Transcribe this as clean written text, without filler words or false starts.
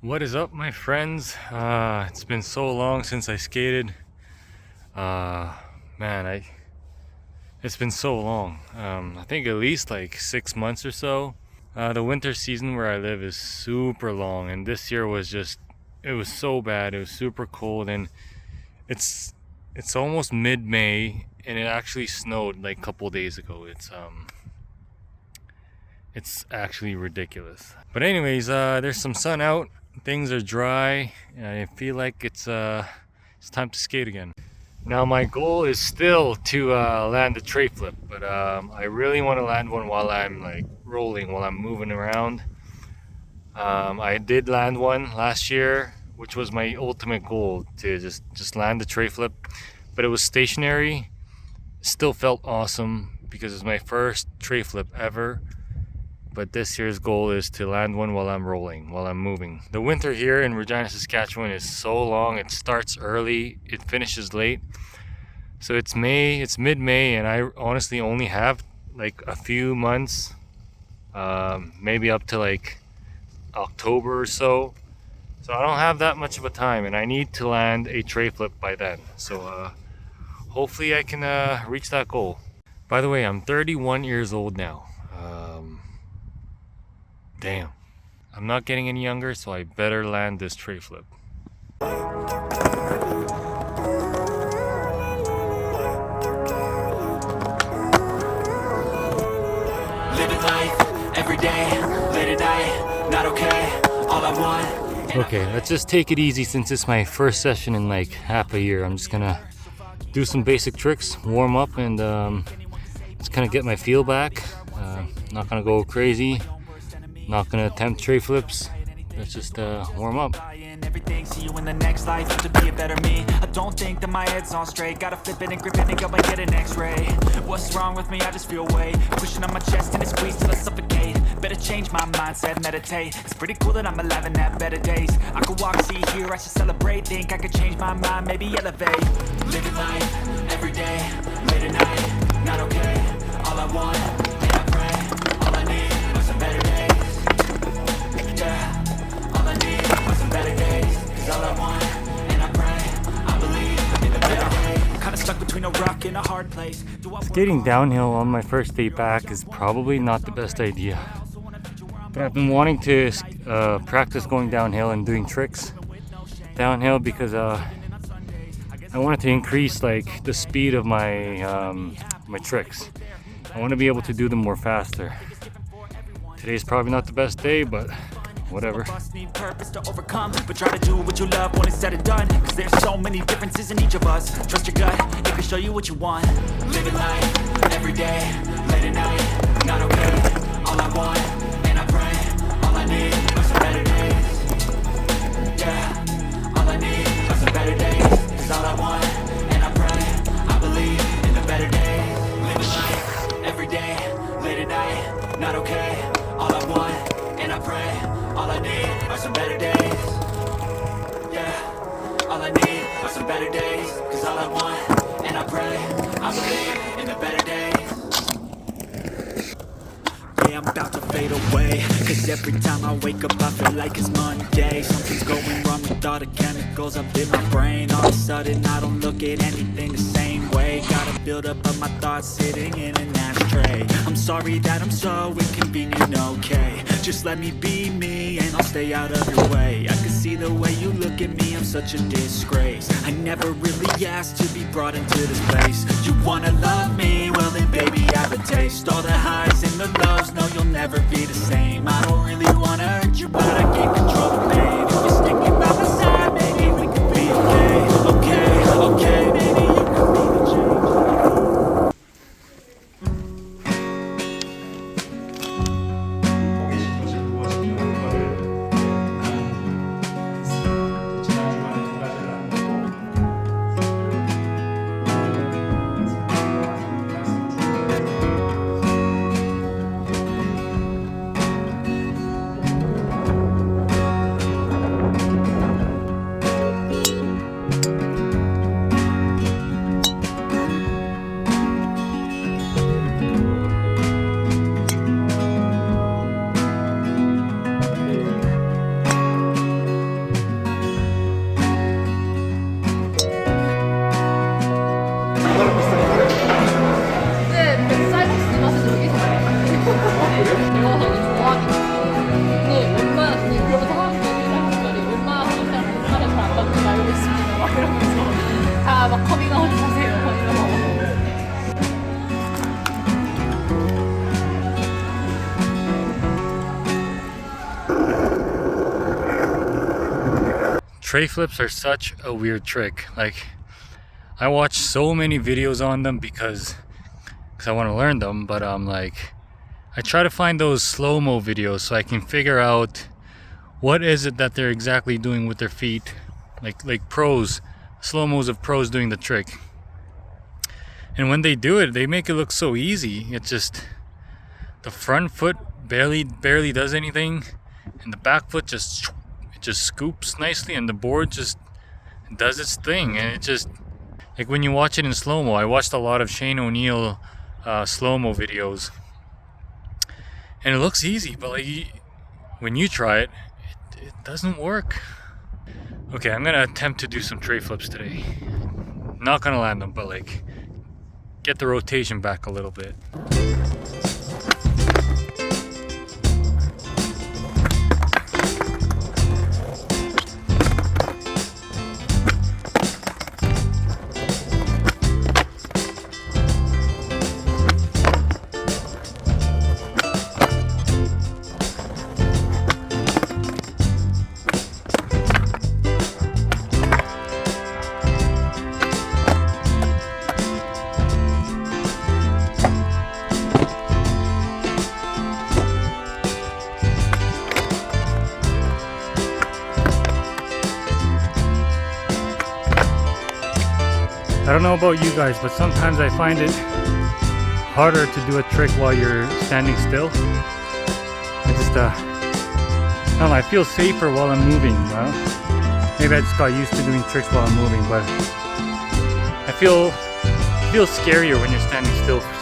What is up, my friends? It's been so long since I skated. Man, it's been so long. I think at least like 6 months or so. The winter season where I live is super long, and this year was it was so bad. It was super cold, and it's almost mid-May, and it actually snowed like a couple days ago. It's actually ridiculous. But anyways, there's some sun out. Things are dry, and I feel like it's time to skate again. Now my goal is still to land a tray flip, but I really want to land one while I'm like rolling, while I'm moving around. I did land one last year, which was my ultimate goal, to just land the tray flip, but it was stationary. Still felt awesome because it's my first tray flip ever. But this year's goal is to land one while I'm rolling, while I'm moving. The winter here in Regina, Saskatchewan is so long. It starts early, it finishes late. So it's mid-May, and I honestly only have like a few months, maybe up to like October or so. So I don't have that much of a time, and I need to land a tray flip by then. So hopefully I can reach that goal. By the way, I'm 31 years old now. Damn. I'm not getting any younger, so I better land this tray flip. Living life every day, late at night, not okay, all I want. Okay, let's just take it easy since it's my first session in like half a year. I'm just gonna do some basic tricks, warm up, and just kind of get my feel back. Not gonna go crazy. Not gonna attempt tray flips. Let's just warm up. Everything, see you in the next life to be a better me. I don't think that my head's on straight. Gotta flip it and grip it and go and get an x-ray. What's wrong with me? I just feel weight pushing on my chest and it squeeze till I suffocate. Better change my mindset, meditate. It's pretty cool that I'm alive and have better days. I could walk, see, hear, I should celebrate. Think I could change my mind, maybe elevate. Living life every day, late at night, not okay. All I want, and I pray, all I need are some better days. Yeah, all I need are some better days. Cause all I want, and I pray, I believe in the better days. Kinda stuck between a rock and a hard place. Skating downhill on my first day back is probably not the best idea. But I've been wanting to practice going downhill and doing tricks downhill because I wanted to increase like the speed of my my tricks. I want to be able to do them more faster. Today's probably not the best day, but whatever. Need purpose to overcome, but try to do what you love when it's said and done. Cause there's so many differences in each of us. Trust your gut, it can show you what you want. Living life every day, late at night, not okay. All I want, and I pray, all I need are some better days. Yeah, all I need are some better days. Cause all I want, and I pray, I believe in the better days. Living life every day, late at night, not okay. All I want, and I pray, all I need are some better days. Yeah, all I need are some better days. Cause all I want, and I pray, I believe in the better days. Yeah, I'm about to fade away. Cause every time I wake up I feel like it's Monday. Something's going wrong with all the chemicals up in my brain. All of a sudden I don't look at anything the same way. Gotta build up of my thoughts sitting in an ashtray. I'm sorry that I'm so inconvenient, okay. Just let me be me and I'll stay out of your way. I can see the way you look at me, I'm such a disgrace. I never really asked to be brought into this place. You wanna love me? Well then baby I have a taste. All the highs and the lows, no you'll never be the same. I don't really wanna hurt you but I can't control the pain. If you're sticking by my side, maybe we could be okay. Okay, okay, maybe you could be the change. 막 그러면서 다 막 커밍아웃 하세요 이러고. Tray flips are such a weird trick. Like, I watch so many videos on them because I want to learn them, but like, I try to find those slow-mo videos so I can figure out what is it that they're exactly doing with their feet, like pros, slow-mos of pros doing the trick. And when they do it, they make it look so easy. It's just the front foot barely does anything, and the back foot just scoops nicely, and the board just does its thing. And it just, like, when you watch it in slow-mo, I watched a lot of Shane O'Neill slow-mo videos, and it looks easy, but like, when you try it, it doesn't work. Okay, I'm gonna attempt to do some tray flips today. Not gonna land them, but like, get the rotation back a little bit. I don't know about you guys, but sometimes I find it harder to do a trick while you're standing still. I just, I don't know, I feel safer while I'm moving. Well, maybe I just got used to doing tricks while I'm moving, but I feel scarier when you're standing still for